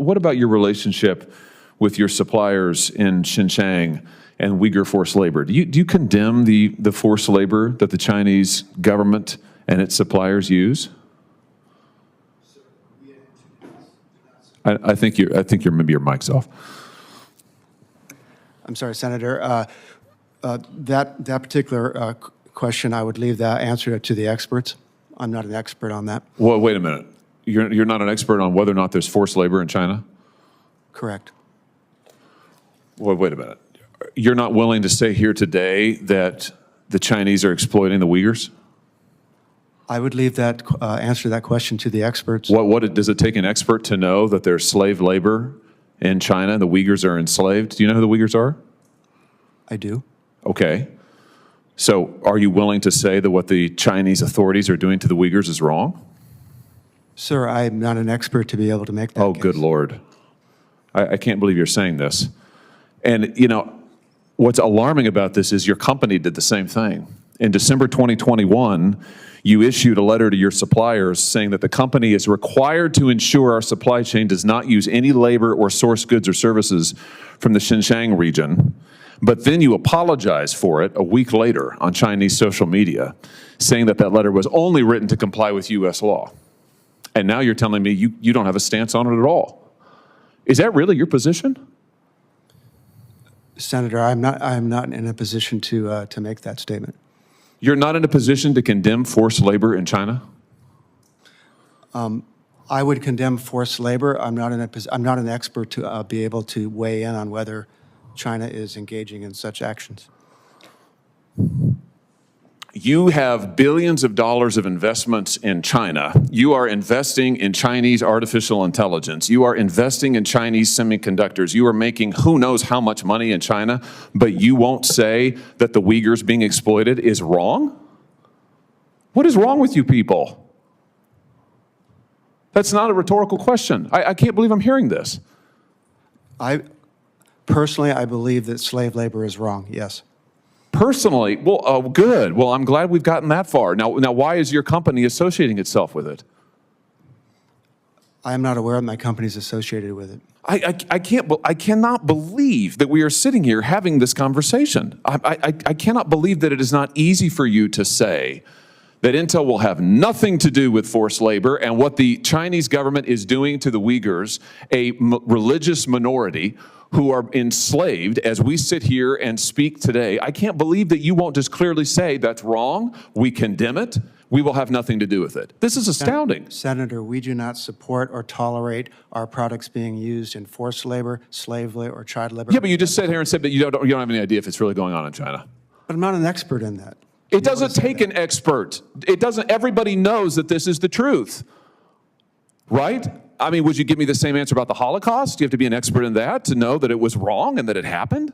what about your relationship with your suppliers in Xinjiang and Uyghur forced labor? Do you condemn the forced labor that the Chinese government and its suppliers use? I think maybe your mic's off. I'm sorry, Senator. That particular question, I would leave that answer to the experts. I'm not an expert on that. Well, wait a minute. You're not an expert on whether or not there's forced labor in China? Correct. Well, wait a minute. You're not willing to say here today that the Chinese are exploiting the Uyghurs? I would leave that answer to that question to the experts. Does it take an expert to know that there's slave labor in China and the Uyghurs are enslaved? Do you know who the Uyghurs are? I do. Okay. So are you willing to say that what the Chinese authorities are doing to the Uyghurs is wrong? Sir, I'm not an expert to be able to make that case. Good Lord. I can't believe you're saying this. And, you know, what's alarming about this is your company did the same thing. In December 2021, you issued a letter to your suppliers saying that the company is required to ensure our supply chain does not use any labor or source goods or services from the Xinjiang region. But then you apologize for it a week later on Chinese social media, saying that letter was only written to comply with U.S. law. And now you're telling me you don't have a stance on it at all. Is that really your position? Senator, I'm not in a position to make that statement. You're not in a position to condemn forced labor in China? I would condemn forced labor. I'm not an expert to be able to weigh in on whether China is engaging in such actions. You have billions of dollars of investments in China. You are investing in Chinese artificial intelligence. You are investing in Chinese semiconductors. You are making who knows how much money in China, but you won't say that the Uyghurs being exploited is wrong? What is wrong with you people? That's not a rhetorical question. I can't believe I'm hearing this. Personally, I believe that slave labor is wrong, yes. Personally, well, good. Well, I'm glad we've gotten that far. Now, why is your company associating itself with it? I am not aware that my company is associated with it. I cannot believe that we are sitting here having this conversation. I cannot believe that it is not easy for you to say that Intel will have nothing to do with forced labor and what the Chinese government is doing to the Uyghurs, a religious minority who are enslaved as we sit here and speak today. I can't believe that you won't just clearly say that's wrong, we condemn it, we will have nothing to do with it. This is astounding. Senator, we do not support or tolerate our products being used in forced labor, slave labor, or child labor. Yeah, but you just sat here and said that you don't have any idea if it's really going on in China. But I'm not an expert in that. It doesn't take an expert. Everybody knows that this is the truth, right? I mean, would you give me the same answer about the Holocaust? Do you have to be an expert in that to know that it was wrong and that it happened?